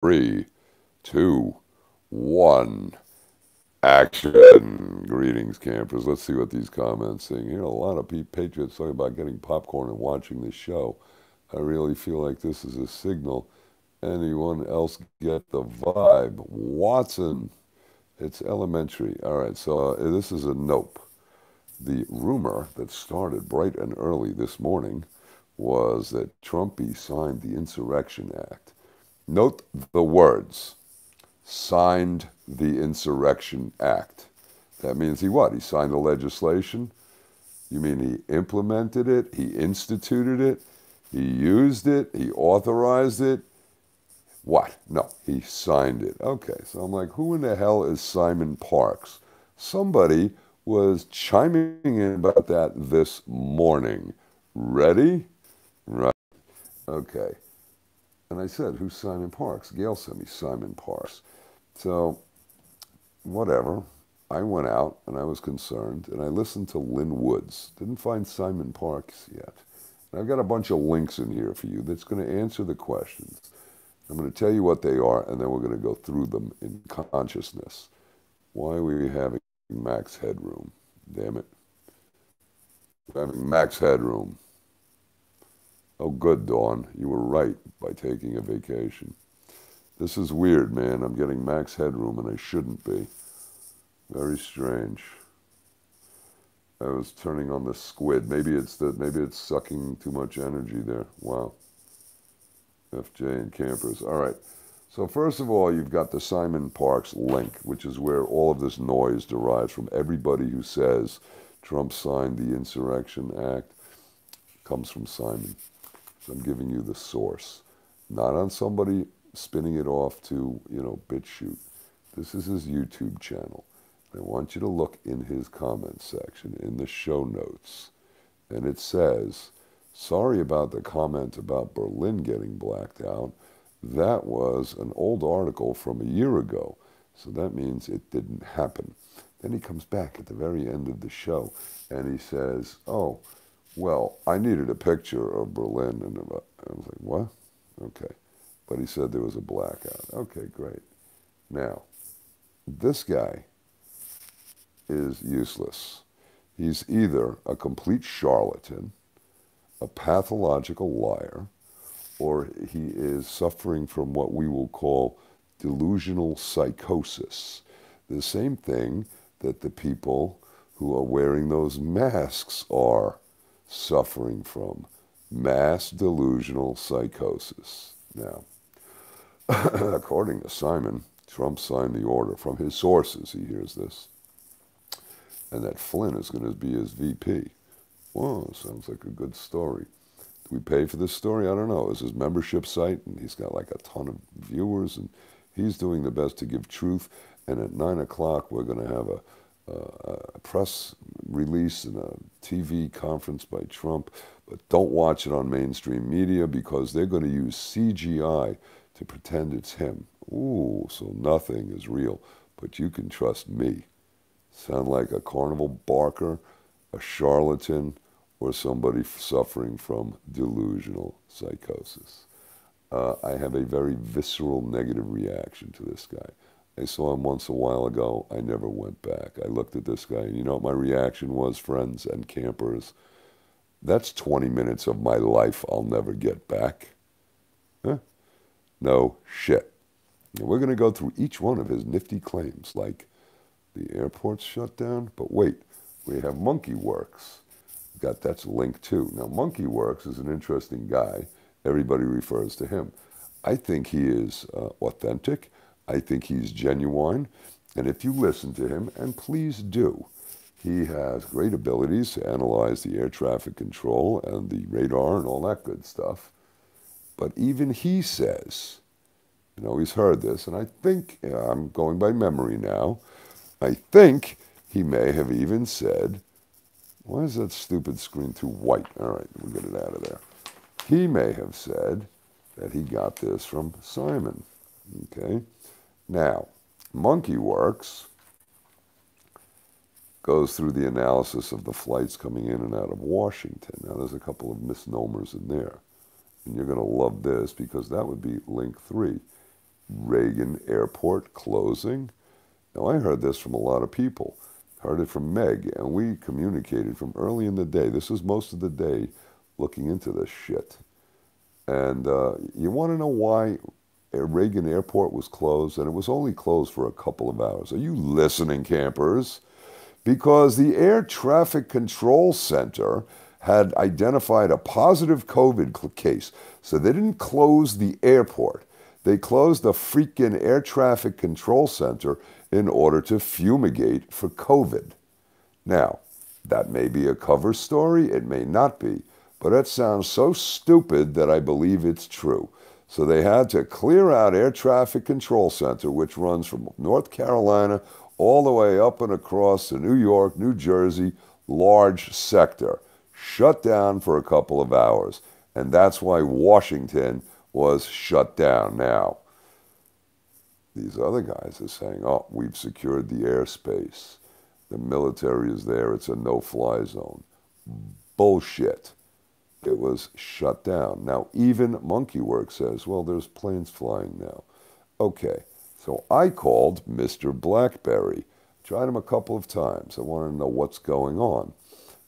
3, 2, 1. Action! Greetings, campers. Let's see what these comments saying. You know, a lot of patriots talking about getting popcorn and watching this show. I really feel like this is a signal. Anyone else get the vibe? Watson, it's elementary. All right, so this is a nope. The rumor that started bright and early this morning was that Trumpy signed the Insurrection Act. Note the words, signed the Insurrection Act. That means he what? He signed the legislation? You mean he implemented it? He instituted it? He used it? He authorized it? What? No, he signed it. Okay, so I'm like, who in the hell is Simon Parks? Somebody was chiming in about that this morning. Ready? Right. Okay. And I said, who's Simon Parks? Gail sent me Simon Parks. So, whatever. I went out and I was concerned and I listened to Lin Wood's. Didn't find Simon Parks yet. And I've got a bunch of links in here for you that's going to answer the questions. I'm going to tell you what they are and then we're going to go through them in consciousness. Why are we having max headroom? Damn it. We're having max headroom. Oh, good, Dawn. You were right by taking a vacation. This is weird, man. I'm getting max headroom and I shouldn't be. Very strange. I was turning on the squid. Maybe it's sucking too much energy there. Wow. FJ and campers. All right. So first of all, you've got the Simon Parks link, which is where all of this noise derives from. Everybody who says Trump signed the Insurrection Act comes from Simon. So I'm giving you the source. Not on somebody spinning it off to, BitChute. This is his YouTube channel. I want you to look in his comment section, in the show notes. And it says, sorry about the comment about Berlin getting blacked out. That was an old article from a year ago. So that means it didn't happen. Then he comes back at the very end of the show and he says, oh, well, I needed a picture of Berlin. And I was like, what? Okay. But he said there was a blackout. Okay, great. Now, this guy is useless. He's either a complete charlatan, a pathological liar, or he is suffering from what we will call delusional psychosis. The same thing that the people who are wearing those masks are suffering from. Mass delusional psychosis. Now, according to Simon, Trump signed the order. From his sources, he hears this. And that Flynn is going to be his VP. Whoa, sounds like a good story. Do we pay for this story? I don't know. It's his membership site, and he's got like a ton of viewers, and he's doing the best to give truth. And at 9 o'clock, we're going to have a press release and a TV conference by Trump. But don't watch it on mainstream media because they're going to use CGI to pretend it's him. Ooh, so nothing is real. But you can trust me. Sound like a carnival barker, a charlatan, or somebody suffering from delusional psychosis. I have a very visceral negative reaction to this guy. I saw him once a while ago. I never went back. I looked at this guy, and you know what my reaction was, friends and campers? That's 20 minutes of my life I'll never get back. Huh? No shit. And we're going to go through each one of his nifty claims, like the airport's shut down. But wait, we have Monkey Werx. That's linked too. Now, Monkey Werx is an interesting guy. Everybody refers to him. I think he is authentic. I think he's genuine. And if you listen to him, and please do, he has great abilities to analyze the air traffic control and the radar and all that good stuff. But even he says, he's heard this, and I think, I'm going by memory now, I think he may have even said, why is that stupid screen too white? All right, we'll get it out of there. He may have said that he got this from Simon. Okay? Now, Monkey Werx goes through the analysis of the flights coming in and out of Washington. Now, there's a couple of misnomers in there. And you're going to love this because that would be link 3. Reagan Airport closing. Now, I heard this from a lot of people. Heard it from Meg, and we communicated from early in the day. This was most of the day looking into this shit. And you want to know why Reagan Airport was closed? And it was only closed for a couple of hours. Are you listening, campers? Because the Air Traffic Control Center had identified a positive COVID case. So they didn't close the airport. They closed the freaking Air Traffic Control Center in order to fumigate for COVID. Now, that may be a cover story, it may not be, but it sounds so stupid that I believe it's true. So they had to clear out Air Traffic Control Center, which runs from North Carolina all the way up and across to New York, New Jersey, large sector, shut down for a couple of hours. And that's why Washington was shut down now. These other guys are saying, oh, we've secured the airspace. The military is there. It's a no-fly zone. Bullshit. It was shut down. Now, even Monkeyworks says, well, there's planes flying now. Okay, so I called Mr. Blackberry. Tried him a couple of times. I wanted to know what's going on.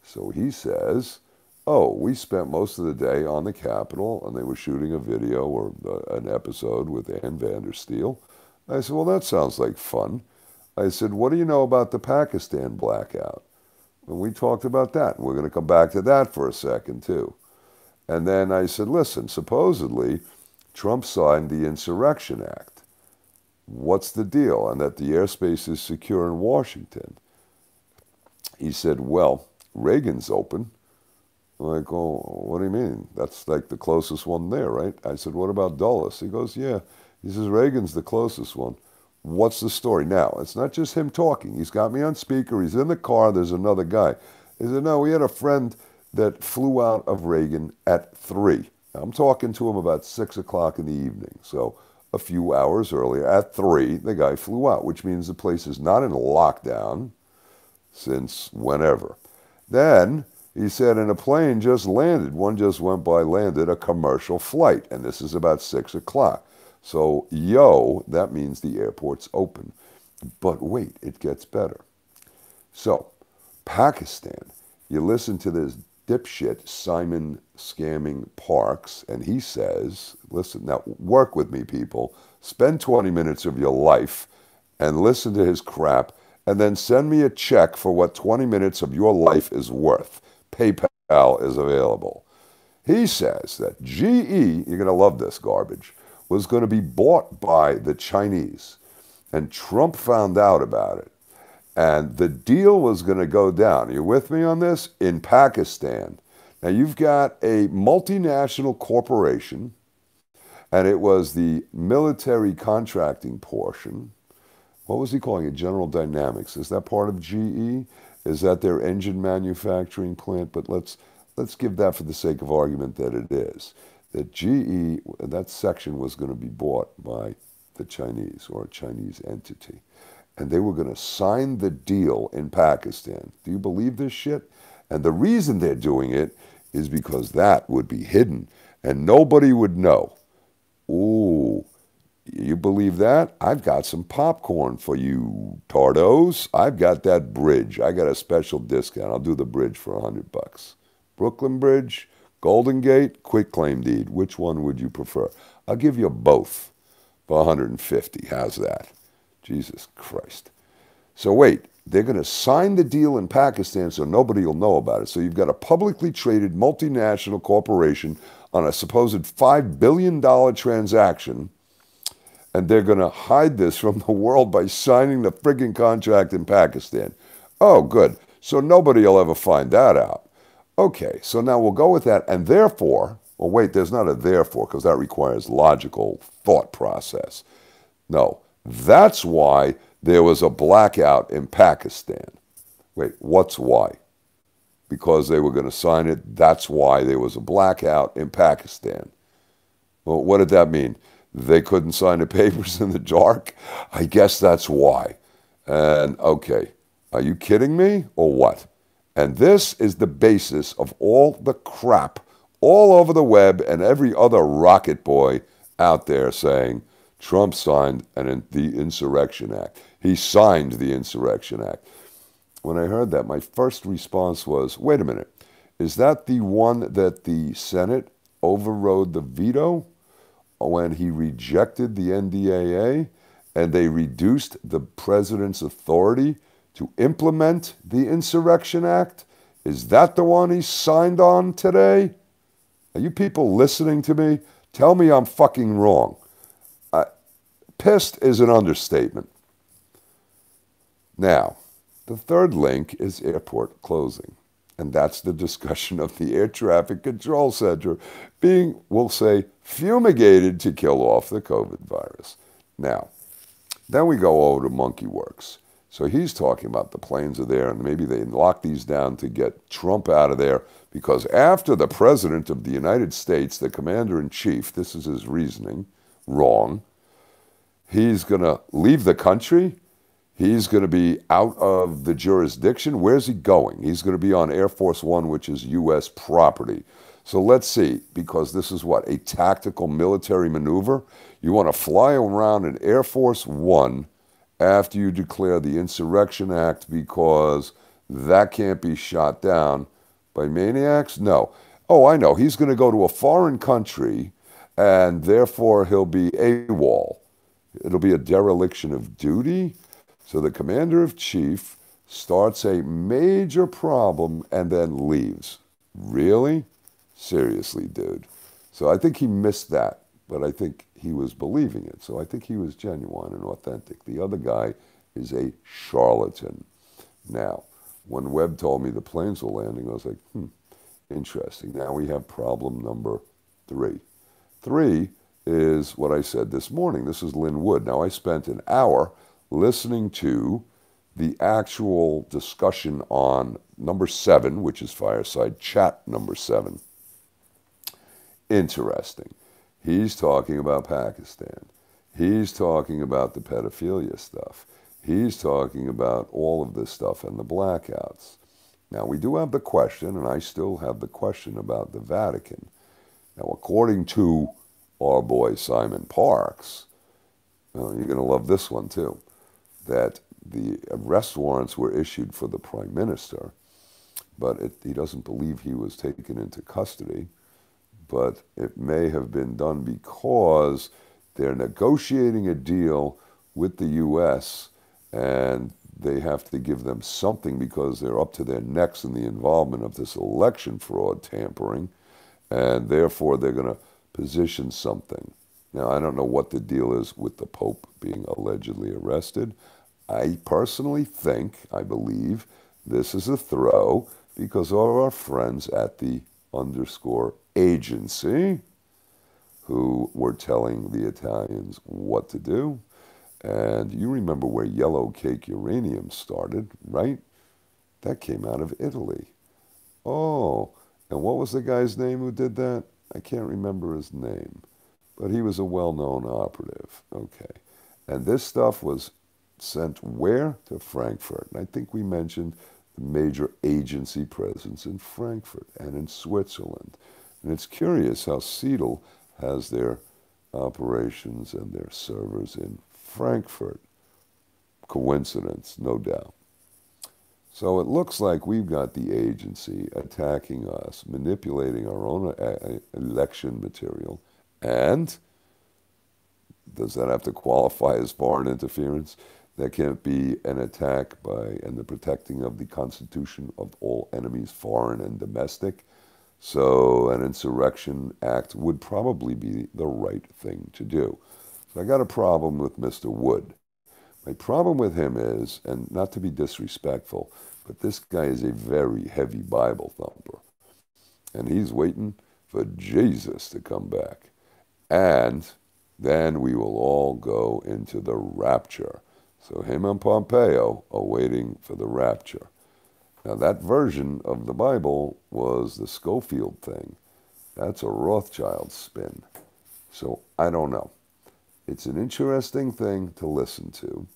So he says, oh, we spent most of the day on the Capitol, and they were shooting a video or an episode with Ann Vandersteel. I said, well, that sounds like fun. I said, what do you know about the Pakistan blackout? And we talked about that. We're going to come back to that for a second, too. And then I said, listen, supposedly Trump signed the Insurrection Act. What's the deal? And that the airspace is secure in Washington. He said, well, Reagan's open. I'm like, oh, what do you mean? That's like the closest one there, right? I said, what about Dulles? He goes, yeah. He says, Reagan's the closest one. What's the story? Now, it's not just him talking. He's got me on speaker. He's in the car. There's another guy. He said, no, we had a friend that flew out of Reagan at 3. I'm talking to him about 6 o'clock in the evening. So a few hours earlier, at 3, the guy flew out, which means the place is not in lockdown since whenever. Then he said, and a plane just landed. One just went by, landed, a commercial flight. And this is about 6 o'clock. So, that means the airport's open. But wait, it gets better. So, Pakistan, you listen to this dipshit Simon scamming Parks, and he says, listen, now work with me, people. Spend 20 minutes of your life and listen to his crap, and then send me a check for what 20 minutes of your life is worth. PayPal is available. He says that GE, you're going to love this garbage, was going to be bought by the Chinese. And Trump found out about it. And the deal was going to go down. Are you with me on this? In Pakistan. Now, you've got a multinational corporation, and it was the military contracting portion. What was he calling it? General Dynamics. Is that part of GE? Is that their engine manufacturing plant? But let's give that for the sake of argument that it is. That GE, that section was going to be bought by the Chinese or a Chinese entity. And they were going to sign the deal in Pakistan. Do you believe this shit? And the reason they're doing it is because that would be hidden and nobody would know. Ooh, you believe that? I've got some popcorn for you, tardos. I've got that bridge. I got a special discount. I'll do the bridge for $100. Brooklyn Bridge, Golden Gate, quitclaim deed. Which one would you prefer? I'll give you both for $150. How's that? Jesus Christ. So wait, they're going to sign the deal in Pakistan so nobody will know about it. So you've got a publicly traded multinational corporation on a supposed $5 billion transaction, and they're going to hide this from the world by signing the frigging contract in Pakistan. Oh, good. So nobody will ever find that out. Okay, so now we'll go with that, and therefore, well, wait, there's not a therefore, because that requires logical thought process. No, that's why there was a blackout in Pakistan. Wait, what's why? Because they were going to sign it, that's why there was a blackout in Pakistan. Well, what did that mean? They couldn't sign the papers in the dark? I guess that's why. And, okay, are you kidding me, or what? And this is the basis of all the crap all over the web and every other rocket boy out there saying Trump signed the Insurrection Act. He signed the Insurrection Act. When I heard that, my first response was, wait a minute, is that the one that the Senate overrode the veto when he rejected the NDAA and they reduced the president's authority to implement the Insurrection Act? Is that the one he signed on today? Are you people listening to me? Tell me I'm fucking wrong. Pissed is an understatement. Now, the third link is airport closing. And that's the discussion of the air traffic control center being, we'll say, fumigated to kill off the COVID virus. Now, then we go over to Monkey Werx. So he's talking about the planes are there, and maybe they lock these down to get Trump out of there, because after the President of the United States, the Commander-in-Chief, this is his reasoning, wrong, he's going to leave the country. He's going to be out of the jurisdiction. Where's he going? He's going to be on Air Force One, which is U.S. property. So let's see, because this is what, a tactical military maneuver? You want to fly around in Air Force One after you declare the Insurrection Act because that can't be shot down by maniacs? No. Oh, I know. He's going to go to a foreign country, and therefore he'll be AWOL. It'll be a dereliction of duty. So the Commander-in-Chief starts a major problem and then leaves. Really? Seriously, dude. So I think he missed that, but I think he was believing it. So I think he was genuine and authentic. The other guy is a charlatan. Now, when Webb told me the planes were landing, I was like, interesting. Now we have problem number 3. 3 is what I said this morning. This is Lin Wood. Now, I spent an hour listening to the actual discussion on number 7, which is Fireside Chat number 7. Interesting. He's talking about Pakistan. He's talking about the pedophilia stuff. He's talking about all of this stuff and the blackouts. Now, we do have the question, and I still have the question about the Vatican. Now, according to our boy Simon Parks, you're going to love this one too, that the arrest warrants were issued for the Prime Minister, but he doesn't believe he was taken into custody, but it may have been done because they're negotiating a deal with the U.S., and they have to give them something because they're up to their necks in the involvement of this election fraud tampering, and therefore they're going to position something. Now, I don't know what the deal is with the Pope being allegedly arrested. I personally think, I believe, this is a throw because of our friends at the _ agency who were telling the Italians what to do. And you remember where yellow cake uranium started, right? That came out of Italy. Oh, and what was the guy's name who did that? I can't remember his name, but he was a well-known operative. Okay. And this stuff was sent where? To Frankfurt. And I think we mentioned the major agency presence in Frankfurt and in Switzerland. And it's curious how SITREP has their operations and their servers in Frankfurt. Coincidence, no doubt. So it looks like we've got the agency attacking us, manipulating our own election material. And does that have to qualify as foreign interference? That can't be an attack by and the protecting of the Constitution of all enemies, foreign and domestic. So an insurrection act would probably be the right thing to do. So I got a problem with Mr. Wood. My problem with him is, and not to be disrespectful, but this guy is a very heavy Bible thumper. And he's waiting for Jesus to come back. And then we will all go into the rapture. So him and Pompeo are waiting for the rapture. Now that version of the Bible was the Schofield thing. That's a Rothschild spin. So I don't know. It's an interesting thing to listen to.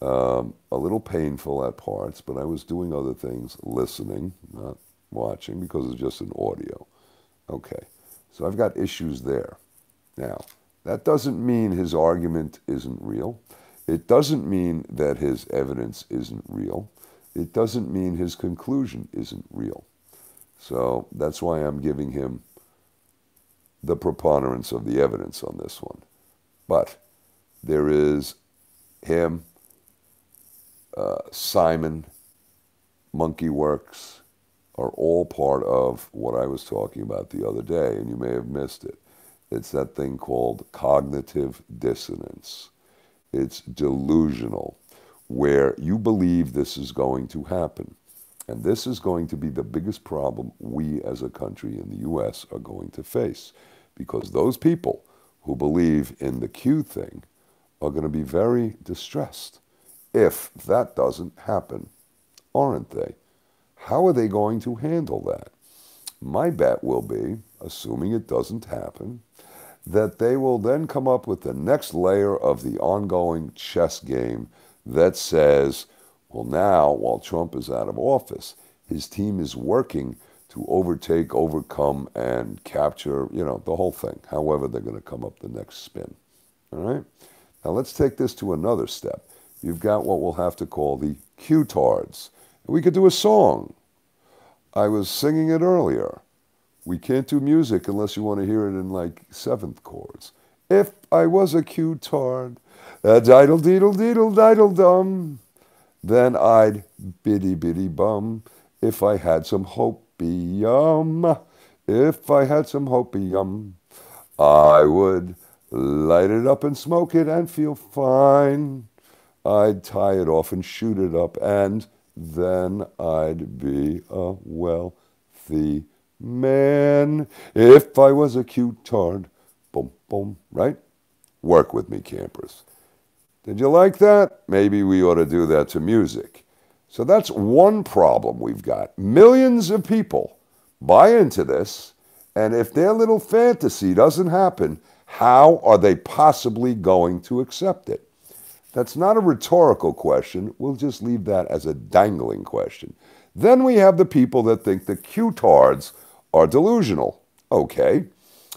A little painful at parts, but I was doing other things, listening, not watching, because it's just an audio. Okay, so I've got issues there. Now, That doesn't mean his argument isn't real. It doesn't mean that his evidence isn't real. It doesn't mean his conclusion isn't real. So that's why I'm giving him the preponderance of the evidence on this one. But there is him, Simon, Monkey Werx, are all part of what I was talking about the other day, and you may have missed it. It's that thing called cognitive dissonance. It's delusional, where you believe this is going to happen. And this is going to be the biggest problem we as a country in the U.S. are going to face, because those people who believe in the Q thing are going to be very distressed if that doesn't happen, aren't they? How are they going to handle that? My bet will be, assuming it doesn't happen, that they will then come up with the next layer of the ongoing chess game that says, well, now, while Trump is out of office, his team is working to overtake, overcome, and capture, you know, the whole thing, however they're going to come up the next spin. All right? Now, let's take this to another step. You've got what we'll have to call the Q-tards. We could do a song. I was singing it earlier. We can't do music unless you want to hear it in, like, seventh chords. If I was a Q-tard, a diddle-deedle-deedle-diddle-dum, then I'd biddy-biddy-bum if I had some hopium. If I had some hopium, I would light it up and smoke it and feel fine. I'd tie it off and shoot it up, and then I'd be a wealthy man. If I was a Q-tard, boom, boom, right? Work with me, campers. Did you like that? Maybe we ought to do that to music. So that's one problem we've got. Millions of people buy into this, and if their little fantasy doesn't happen, how are they possibly going to accept it? That's not a rhetorical question. We'll just leave that as a dangling question. Then we have the people that think the Q-tards are delusional. Okay,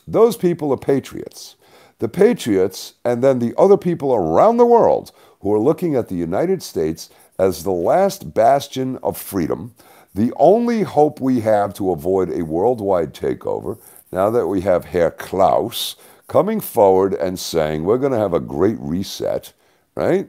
those people are patriots. The patriots, and then the other people around the world who are looking at the United States as the last bastion of freedom, the only hope we have to avoid a worldwide takeover, now that we have Herr Klaus coming forward and saying we're going to have a great reset, right?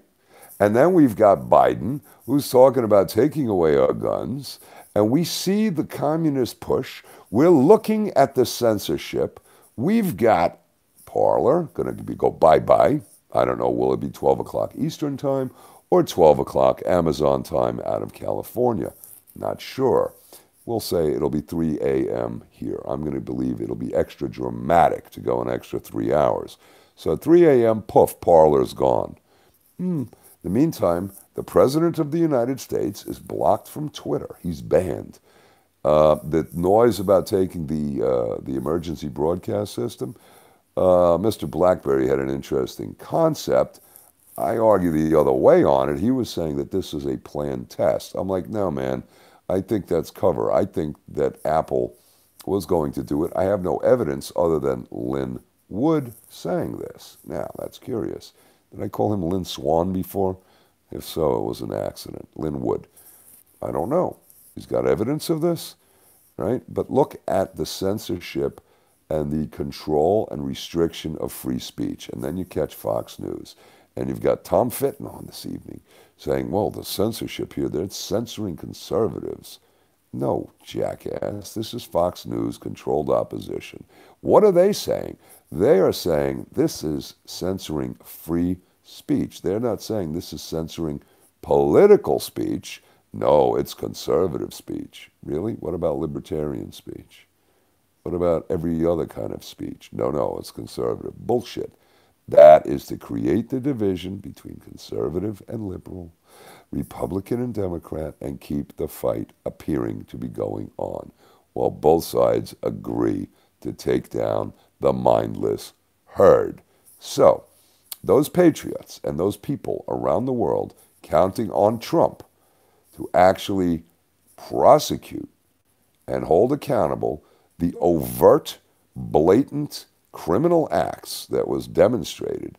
And then we've got Biden, who's talking about taking away our guns, and we see the communist push. We're looking at the censorship. We've got Parlor, going to go bye-bye. I don't know, will it be 12 o'clock Eastern time or 12 o'clock Amazon time out of California? Not sure. We'll say it'll be 3 a.m. here. I'm going to believe it'll be extra dramatic to go an extra 3 hours. So at 3 a.m., poof, Parlor's gone. In the meantime, the President of the United States is blocked from Twitter. He's banned. The noise about taking the emergency broadcast system, Mr. BlackBerry had an interesting concept. I argue the other way on it. He was saying that this is a planned test. I'm like, no, man, I think that's cover. I think that Apple was going to do it. I have no evidence other than Lin Wood saying this. Now, that's curious. Did I call him Lin Swan before? If so, it was an accident. Lin Wood. I don't know. He's got evidence of this, right? But look at the censorship and the control and restriction of free speech. And then you catch Fox News. And you've got Tom Fitton on this evening saying, well, the censorship here, they're censoring conservatives. No, jackass. This is Fox News, controlled opposition. What are they saying? They are saying this is censoring free speech. They're not saying this is censoring political speech. No, it's conservative speech. Really? What about libertarian speech? What about every other kind of speech? No, it's conservative. Bullshit. That is to create the division between conservative and liberal, Republican and Democrat, and keep the fight appearing to be going on, while both sides agree to take down the mindless herd. So, those patriots and those people around the world counting on Trump to actually prosecute and hold accountable the overt, blatant, criminal acts that was demonstrated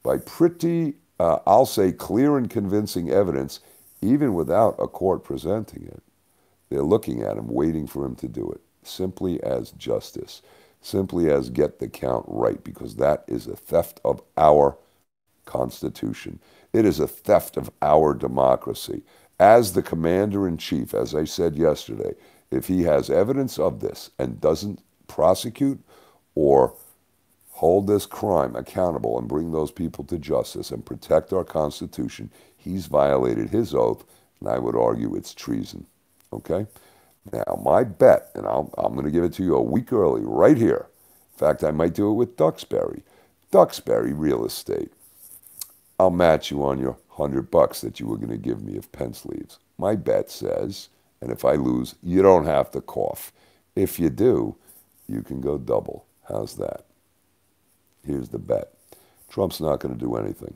by pretty, I'll say, clear and convincing evidence, even without a court presenting it. They're looking at him, waiting for him to do it, simply as justice, simply as get the count right, because that is a theft of our Constitution. It is a theft of our democracy. As the commander-in-chief, as I said yesterday, if he has evidence of this and doesn't prosecute or hold this crime accountable and bring those people to justice and protect our Constitution, he's violated his oath, and I would argue it's treason. Okay? Now, my bet, and I'm going to give it to you a week early, right here. In fact, I might do it with Duxbury. Duxbury Real Estate. I'll match you on your $100 that you were going to give me if Pence leaves. My bet says, and if I lose, you don't have to cough. If you do, you can go double. How's that? Here's the bet. Trump's not going to do anything.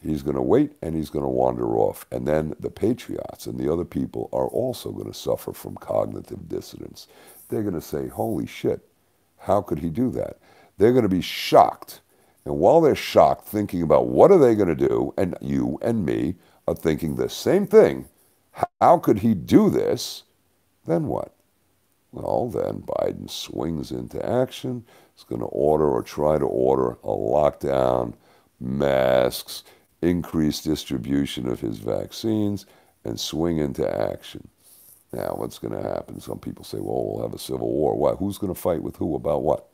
He's going to wait, and he's going to wander off. And then the patriots and the other people are also going to suffer from cognitive dissonance. They're going to say, holy shit, how could he do that? They're going to be shocked. And while they're shocked, thinking about what are they going to do, and you and me are thinking the same thing, how could he do this? Then what? Well, then Biden swings into action. He's going to order or try to order a lockdown, masks, increased distribution of his vaccines, and swing into action. Now, what's going to happen? Some people say, well, we'll have a civil war. What? Who's going to fight with who about what?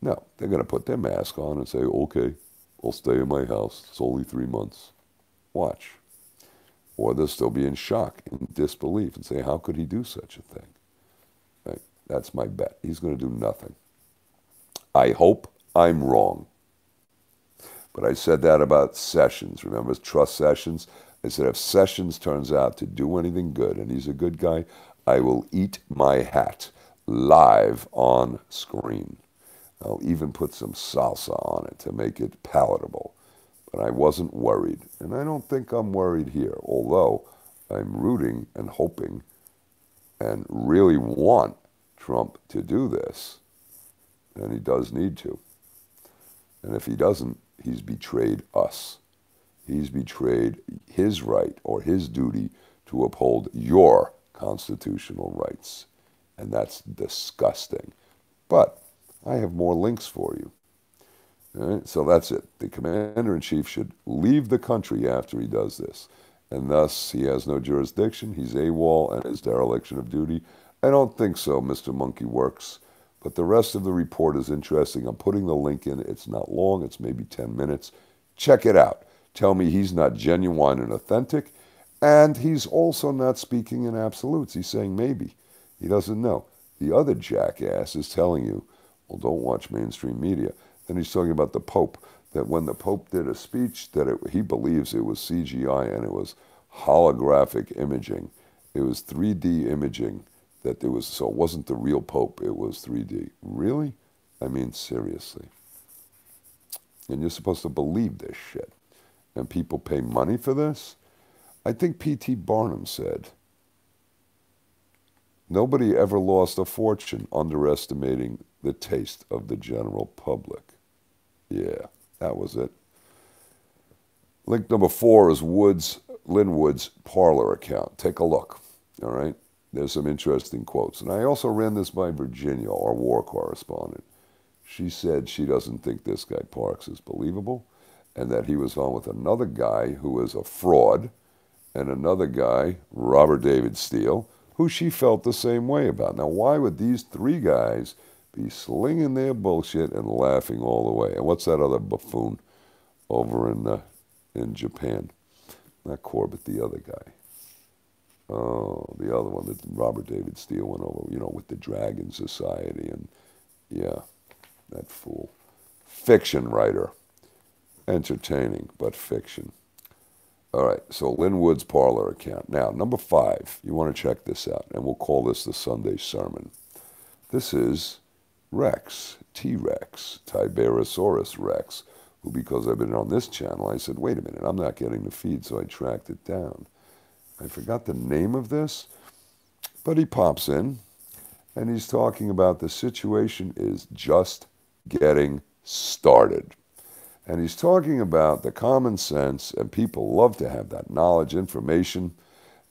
No, they're going to put their mask on and say, okay, I'll stay in my house. It's only 3 months. Watch. Or they'll still be in shock, in disbelief, and say, how could he do such a thing? Right? That's my bet. He's going to do nothing. I hope I'm wrong. But I said that about Sessions. Remember Trust Sessions? I said if Sessions turns out to do anything good, and he's a good guy, I will eat my hat live on screen. I'll even put some salsa on it to make it palatable. But I wasn't worried, and I don't think I'm worried here, although I'm rooting and hoping and really want Trump to do this, and he does need to. And if he doesn't, he's betrayed us. He's betrayed his right or his duty to uphold your constitutional rights, and that's disgusting. But I have more links for you. All right? So that's it. The commander-in-chief should leave the country after he does this. And thus, he has no jurisdiction. He's AWOL and his dereliction of duty. I don't think so, Mr. Monkey Werx. But the rest of the report is interesting. I'm putting the link in. It's not long. It's maybe 10 minutes. Check it out. Tell me he's not genuine and authentic. And he's also not speaking in absolutes. He's saying maybe. He doesn't know. The other jackass is telling you, well, don't watch mainstream media. Then he's talking about the Pope, that when the Pope did a speech, that he believes it was CGI and it was holographic imaging. It was 3D imaging. That there was, so it wasn't the real Pope, it was 3D. Really? I mean, seriously. And you're supposed to believe this shit. And people pay money for this? I think P.T. Barnum said, nobody ever lost a fortune underestimating the taste of the general public. Yeah, that was it. Link number 4 is Lin Wood's Parlor account. Take a look, all right? There's some interesting quotes. And I also ran this by Virginia, our war correspondent. She said she doesn't think this guy Parks is believable, and that he was on with another guy who is a fraud, and another guy, Robert David Steele, who she felt the same way about. Now, why would these 3 guys be slinging their bullshit and laughing all the way? And what's that other buffoon over in Japan? Not Corbett, the other guy. Oh, the other one that Robert David Steele went over, you know, with the Dragon Society. And, yeah, that fool. Fiction writer. Entertaining, but fiction. All right, so Lin Wood's Parlor account. Now, number 5, you want to check this out, and we'll call this the Sunday Sermon. This is Rex, T-Rex, Tiberasaurus Rex, who, because I've been on this channel, I said, wait a minute, I'm not getting the feed, so I tracked it down. I forgot the name of this, but he pops in, and he's talking about the situation is just getting started. And he's talking about the common sense, and people love to have that knowledge, information.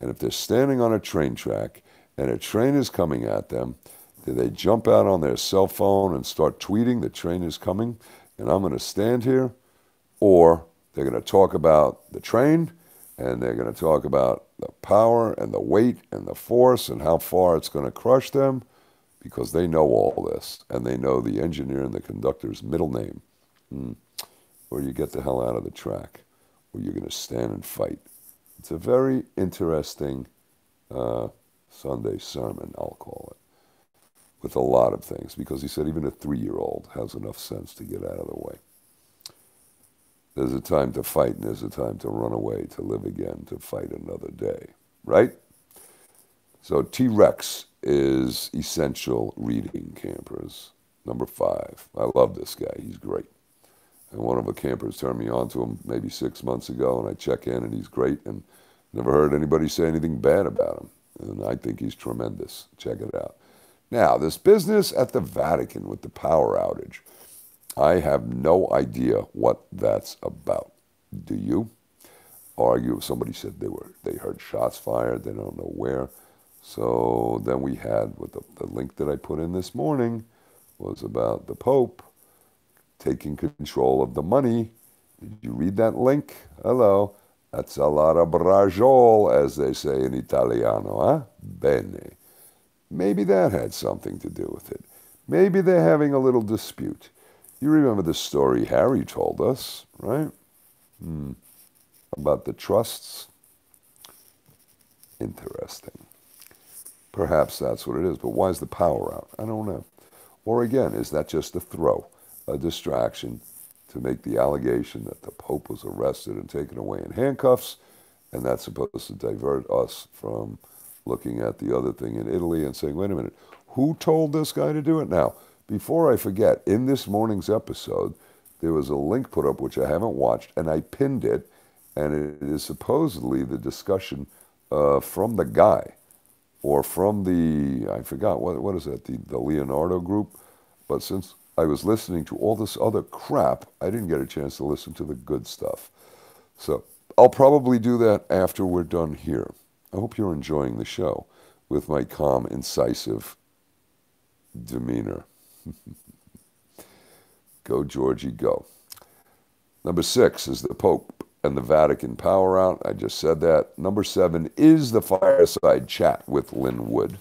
And if they're standing on a train track and a train is coming at them, do they jump out on their cell phone and start tweeting the train is coming and I'm going to stand here? Or they're going to talk about the train, and they're going to talk about the power and the weight and the force and how far it's going to crush them, because they know all this, and they know the engineer and the conductor's middle name. Or you get the hell out of the track, or you're going to stand and fight. It's a very interesting Sunday sermon, I'll call it, with a lot of things, because he said even a 3-year-old has enough sense to get out of the way. There's a time to fight, and there's a time to run away, to live again, to fight another day, right? So T-Rex is essential reading, campers. Number 5. I love this guy. He's great. And one of the campers turned me on to him maybe 6 months ago, and I check in, and he's great, and never heard anybody say anything bad about him. And I think he's tremendous. Check it out. Now, this business at the Vatican with the power outage, I have no idea what that's about. Do you? Somebody said they heard shots fired, they don't know where. So then we had, with the link that I put in this morning, was about the Pope taking control of the money. Did you read that link? Hello. That's a lot of brajol, as they say in Italiano, huh? Bene. Maybe that had something to do with it. Maybe they're having a little dispute. You remember the story Harry told us, right? About the trusts? Interesting. Perhaps that's what it is, but why is the power out? I don't know. Or again, is that just a throw, a distraction to make the allegation that the Pope was arrested and taken away in handcuffs, and that's supposed to divert us from looking at the other thing in Italy and saying, wait a minute, who told this guy to do it? Now, before I forget, in this morning's episode, there was a link put up which I haven't watched, and I pinned it, and it is supposedly the discussion from the guy, or from the, I forgot, what is that, the Leonardo group? But since I was listening to all this other crap, I didn't get a chance to listen to the good stuff. So I'll probably do that after we're done here. I hope you're enjoying the show with my calm, incisive demeanor. Go, Georgie, go. Number 6 is the Pope and the Vatican power out. I just said that. Number 7 is the Fireside Chat with Lin Wood.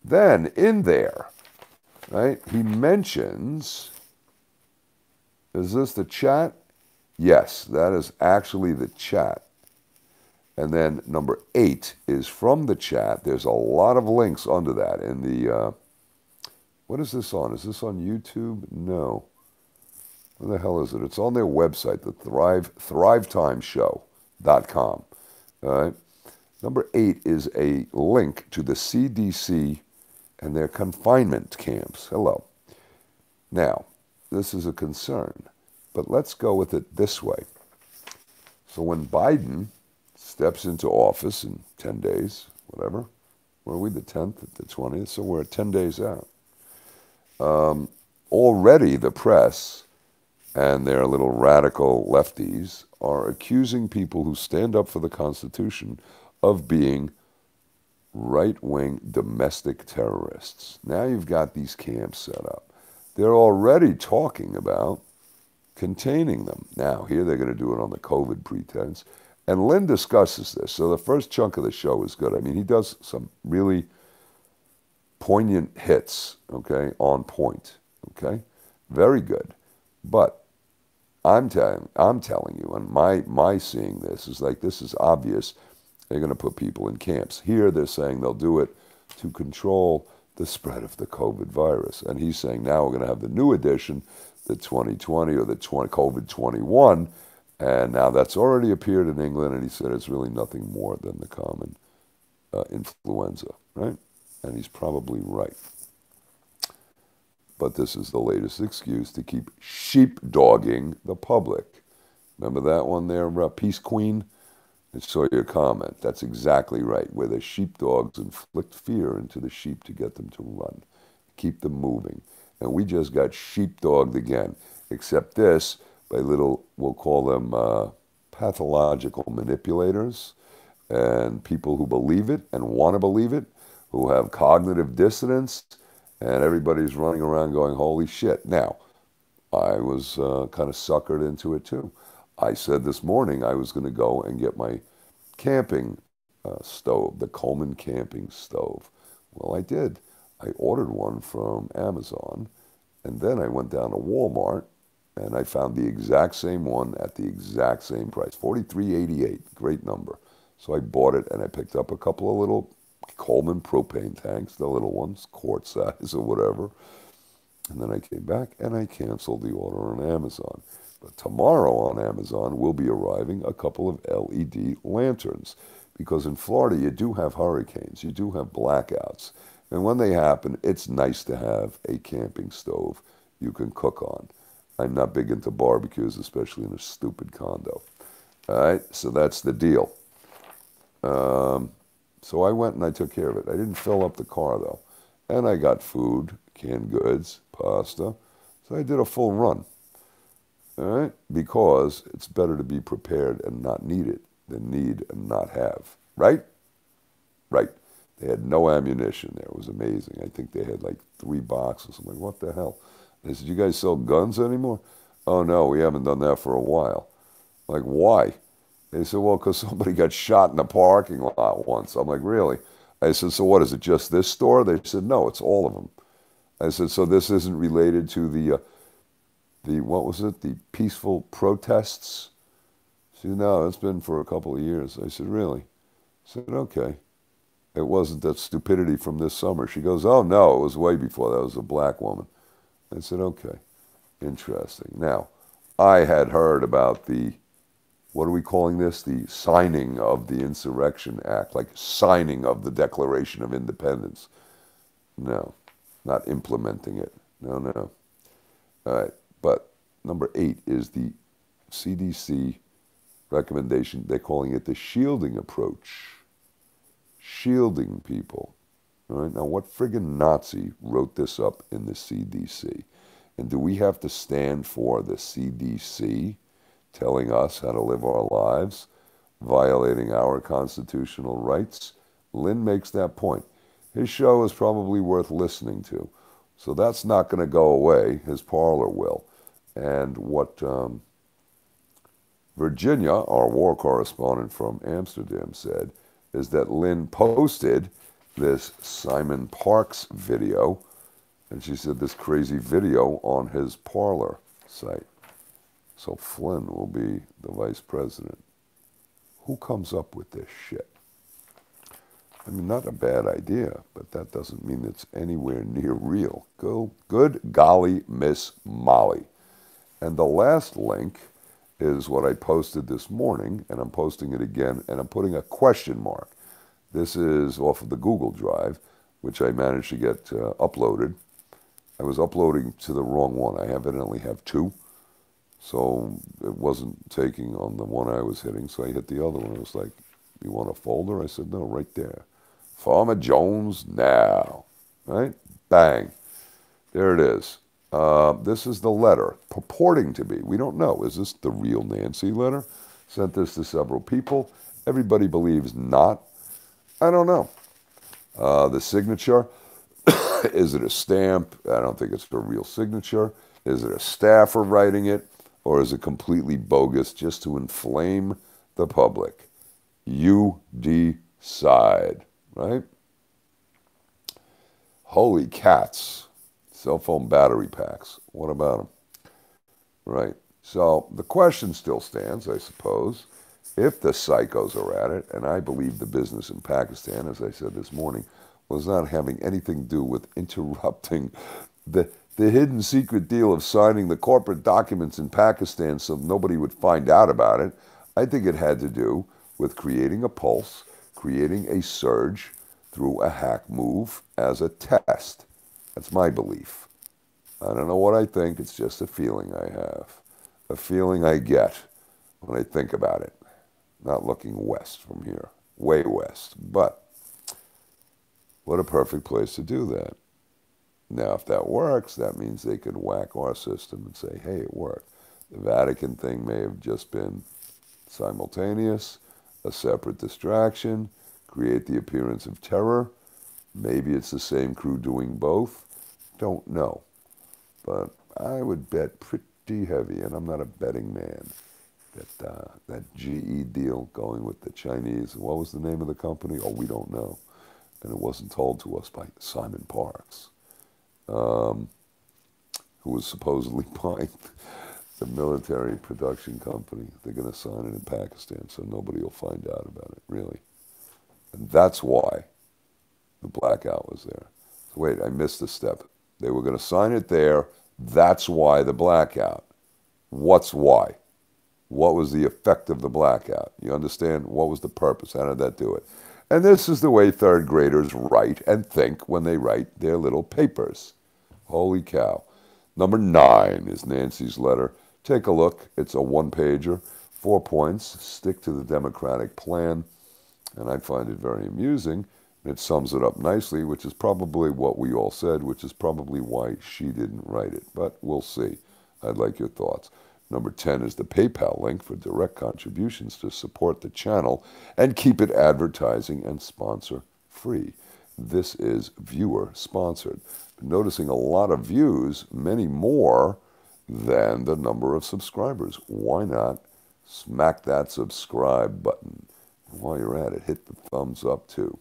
Then, in there, right, he mentions, is this the chat? Yes, that is actually the chat. And then number 8 is from the chat. There's a lot of links under that in the, what is this on? Is this on YouTube? No. What the hell is it? It's on their website, the thrivetimeshow.com. All right. Number 8 is a link to the CDC and their confinement camps. Hello. Now, this is a concern, but let's go with it this way. So when Biden steps into office in 10 days, whatever, were we the 10th, the 20th? So we're 10 days out. Already the press and their little radical lefties are accusing people who stand up for the Constitution of being right-wing domestic terrorists. Now you've got these camps set up. They're already talking about containing them. Now, here they're going to do it on the COVID pretense. And Lin discusses this. So the first chunk of the show is good. I mean, he does some really poignant hits, okay, on point, okay? Very good. But I'm telling you, and my seeing this is like, this is obvious. They're going to put people in camps. Here they're saying they'll do it to control the spread of the COVID virus. And he's saying now we're going to have the new edition, the 2020 or the COVID-21, and now that's already appeared in England, and he said it's really nothing more than the common influenza, right? And he's probably right. But this is the latest excuse to keep sheepdogging the public. Remember that one there, Peace Queen? I saw your comment. That's exactly right, where the sheepdogs inflict fear into the sheep to get them to run, keep them moving. And we just got sheepdogged again, except this by little, we'll call them pathological manipulators and people who believe it and want to believe it, who have cognitive dissonance, and everybody's running around going, holy shit. Now, I was kind of suckered into it too. I said this morning I was going to go and get my camping stove, the Coleman camping stove. Well, I did. I ordered one from Amazon, and then I went down to Walmart, and I found the exact same one at the exact same price, $43.88, great number. So I bought it, and I picked up a couple of little Coleman propane tanks, the little ones, quart size or whatever. And then I came back, and I canceled the order on Amazon. But tomorrow on Amazon will be arriving a couple of LED lanterns, because in Florida you do have hurricanes, you do have blackouts. And when they happen, it's nice to have a camping stove you can cook on. I'm not big into barbecues, especially in a stupid condo. All right, so that's the deal. So I went and I took care of it. I didn't fill up the car, though. And I got food, canned goods, pasta. So I did a full run. All right, because it's better to be prepared and not need it than need and not have. Right? Right. They had no ammunition there. It was amazing. I think they had like 3 boxes. I'm like, what the hell? They said, you guys sell guns anymore? Oh, no, we haven't done that for a while. I'm like, why? They said, well, because somebody got shot in the parking lot once. I'm like, really? I said, so what, is it just this store? They said, no, it's all of them. I said, so this isn't related to the what was it, the peaceful protests? She said, no, it's been for a couple of years. I said, really? I said, okay. It wasn't that stupidity from this summer. She goes, oh, no, it was way before. That was a black woman. I said, okay, interesting. Now, I had heard about the, what are we calling this? The signing of the Insurrection Act, like signing of the Declaration of Independence. No, not implementing it. No, no. All right, but number 8 is the CDC recommendation. They're calling it the shielding approach. Shielding people. All right, now what friggin' Nazi wrote this up in the CDC? And do we have to stand for the CDC telling us how to live our lives, violating our constitutional rights? Lin makes that point. His show is probably worth listening to. So that's not going to go away. His Parlor will. And what Virginia, our war correspondent from Amsterdam, said is that Lin posted this Simon Parkes video, and she said this crazy video on his Parlor site. So Flynn will be the vice president. Who comes up with this shit? I mean, not a bad idea, but that doesn't mean it's anywhere near real. Good golly, Miss Molly. And the last link is what I posted this morning, and I'm posting it again, and I'm putting a question mark. This is off of the Google Drive, which I managed to get uploaded. I was uploading to the wrong one. I evidently have 2, so it wasn't taking on the one I was hitting, so I hit the other one. It was like, you want a folder? I said, no, right there. Farmer Jones now, right? Bang. There it is. This is the letter purporting to be. We don't know. Is this the real Nancy letter? Sent this to several people. Everybody believes not. I don't know. The signature, is it a stamp? I don't think it's a real signature. Is it a staffer writing it? Or is it completely bogus just to inflame the public? You decide, right? Holy cats. Cell phone battery packs. What about them? Right. So the question still stands, I suppose. If the psychos are at it, and I believe the business in Pakistan, as I said this morning, was not having anything to do with interrupting the hidden secret deal of signing the corporate documents in Pakistan so nobody would find out about it. I think it had to do with creating a pulse, creating a surge through a hack move as a test. That's my belief. I don't know what I think. It's just a feeling I have. A feeling I get when I think about it. Not looking west from here. Way west. But what a perfect place to do that. Now, if that works, that means they can whack our system and say, hey, it worked. The Vatican thing may have just been simultaneous, a separate distraction, create the appearance of terror. Maybe it's the same crew doing both. Don't know. But I would bet pretty heavy, and I'm not a betting man, that that GE deal going with the Chinese, what was the name of the company? Oh, we don't know. And it wasn't told to us by Simon Parks, who was supposedly buying the military production company. They're going to sign it in Pakistan, so nobody will find out about it, really. And that's why the blackout was there. So wait, I missed a step. They were going to sign it there. That's why the blackout. What's why? What was the effect of the blackout? You understand? What was the purpose? How did that do it? And this is the way third graders write and think when they write their little papers. Holy cow. Number 9 is Nancy's letter. Take a look. It's a one-pager, 4 points. Stick to the Democratic plan. And I find it very amusing. It sums it up nicely, which is probably what we all said, which is probably why she didn't write it. But we'll see. I'd like your thoughts. Number 10 is the PayPal link for direct contributions to support the channel and keep it advertising and sponsor free. This is viewer sponsored. Noticing a lot of views, many more than the number of subscribers. Why not smack that subscribe button? And while you're at it, hit the thumbs up too.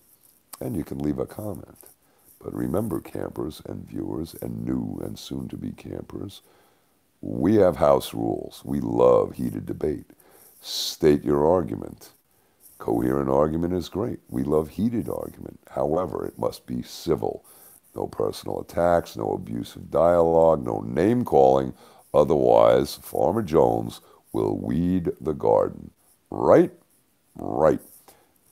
And you can leave a comment. But remember, campers and viewers and new and soon-to-be campers, we have house rules. We love heated debate. State your argument. Coherent argument is great. We love heated argument. However, it must be civil. No personal attacks, no abusive dialogue, no name-calling. Otherwise, Farmer Jones will weed the garden. Right? Right.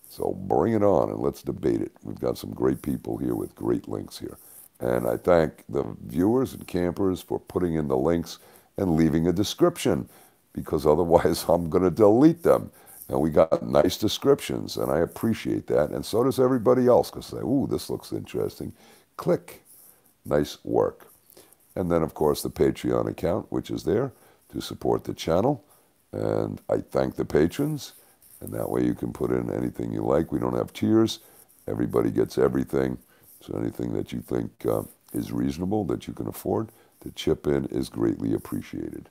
So bring it on and let's debate it. We've got some great people here with great links here. And I thank the viewers and campers for putting in the links and leaving a description, because otherwise I'm going to delete them. And we got nice descriptions, and I appreciate that. And so does everybody else, because they say, ooh, this looks interesting. Click. Nice work. And then, of course, the Patreon account, which is there to support the channel. And I thank the patrons. And that way you can put in anything you like. We don't have tiers. Everybody gets everything. So anything that you think is reasonable, that you can afford to chip in, is greatly appreciated.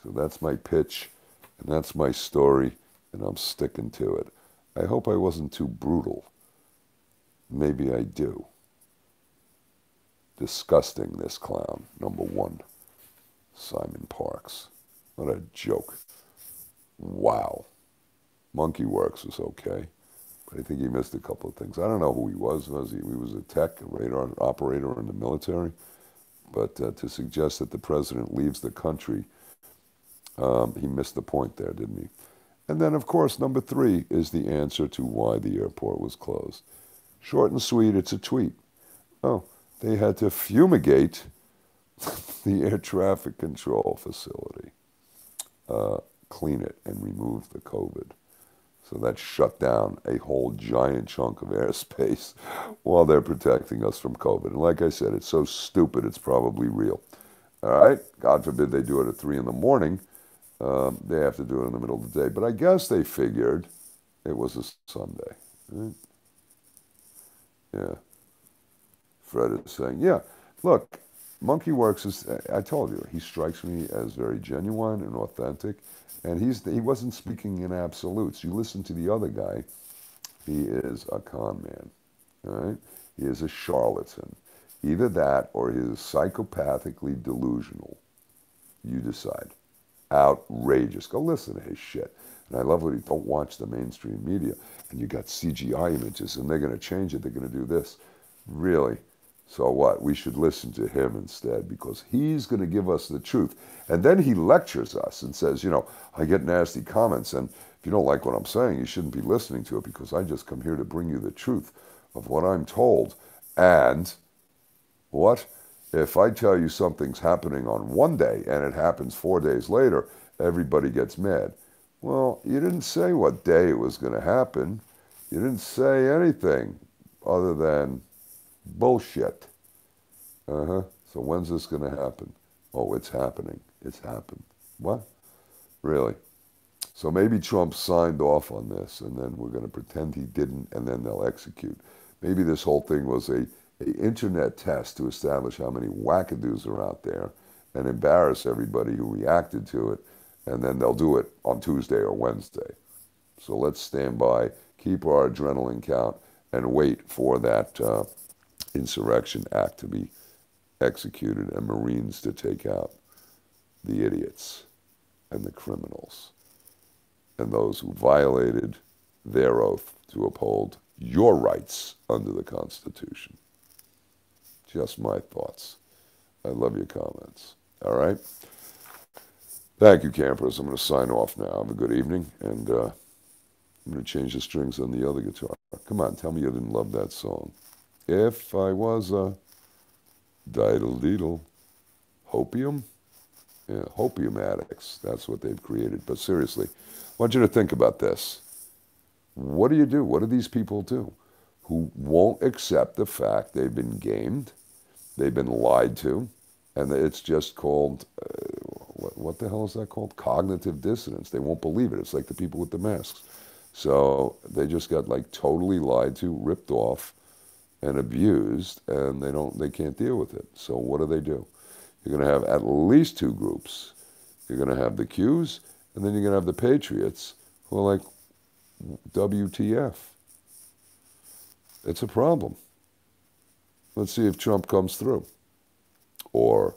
So that's my pitch, and that's my story, and I'm sticking to it. I hope I wasn't too brutal. Maybe I do. Disgusting, this clown, number 1. Simon Parks. What a joke. Wow. Monkey Werx was okay, but I think he missed a couple of things. I don't know who he was. He was a tech, a radar operator in the military. But to suggest that the president leaves the country, he missed the point there, didn't he? And then, of course, number 3 is the answer to why the airport was closed. Short and sweet, it's a tweet. Oh, they had to fumigate the air traffic control facility, clean it, and remove the COVID. So that shut down a whole giant chunk of airspace while they're protecting us from COVID. And like I said, it's so stupid, it's probably real. All right? God forbid they do it at 3 in the morning. They have to do it in the middle of the day. But I guess they figured it was a Sunday. Right? Yeah. Fred is saying, yeah, look, Monkey Werx is, I told you, he strikes me as very genuine and authentic. And he wasn't speaking in absolutes. You listen to the other guy, he is a con man. All right? He is a charlatan. Either that or he is psychopathically delusional. You decide. Outrageous. Go listen to his shit. And I love what he don't watch the mainstream media. And you got CGI images and they're going to change it. They're going to do this. Really? So what? We should listen to him instead, because he's going to give us the truth. And then he lectures us and says, you know, I get nasty comments, and if you don't like what I'm saying, you shouldn't be listening to it, because I just come here to bring you the truth of what I'm told. And what? If I tell you something's happening on one day and it happens 4 days later, everybody gets mad. Well, you didn't say what day it was going to happen. You didn't say anything other than bullshit. Uh-huh. So when's this going to happen? Oh, it's happening. It's happened. What? Really? So maybe Trump signed off on this, and then we're going to pretend he didn't, and then they'll execute. Maybe this whole thing was a internet test to establish how many wackadoos are out there and embarrass everybody who reacted to it, and then they'll do it on Tuesday or Wednesday. So let's stand by, keep our adrenaline count, and wait for that insurrection act to be executed and Marines to take out the idiots and the criminals and those who violated their oath to uphold your rights under the Constitution. Just my thoughts. I love your comments. All right? Thank you, campers. I'm going to sign off now. Have a good evening, and I'm going to change the strings on the other guitar. Come on, tell me you didn't love that song. If I was a diddle-deedle hopium? Yeah, hopium addicts. That's what they've created. But seriously, I want you to think about this. What do you do? What do these people do who won't accept the fact they've been gamed, they've been lied to, and it's just called, what the hell is that called? Cognitive dissonance. They won't believe it. It's like the people with the masks. So they just got like totally lied to, ripped off, and abused, and they can't deal with it. So what do? You're going to have at least two groups. You're going to have the Qs, and then you're going to have the Patriots, who are like, WTF. It's a problem. Let's see if Trump comes through. Or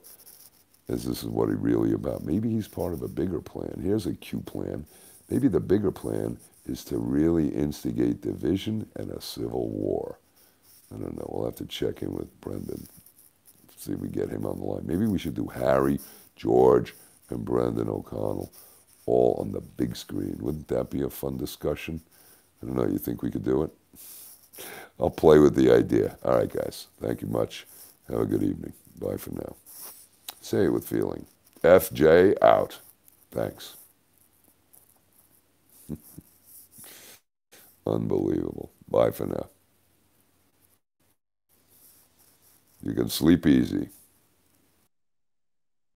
is this what he's really about? Maybe he's part of a bigger plan. Here's a Q plan. Maybe the bigger plan is to really instigate division and a civil war. I don't know. We'll have to check in with Brendan. See if we get him on the line. Maybe we should do Harry, George, and Brendan O'Connell all on the big screen. Wouldn't that be a fun discussion? I don't know. You think we could do it? I'll play with the idea. All right, guys. Thank you much. Have a good evening. Bye for now. Say it with feeling. FJ out. Thanks. Unbelievable. Bye for now. You can sleep easy.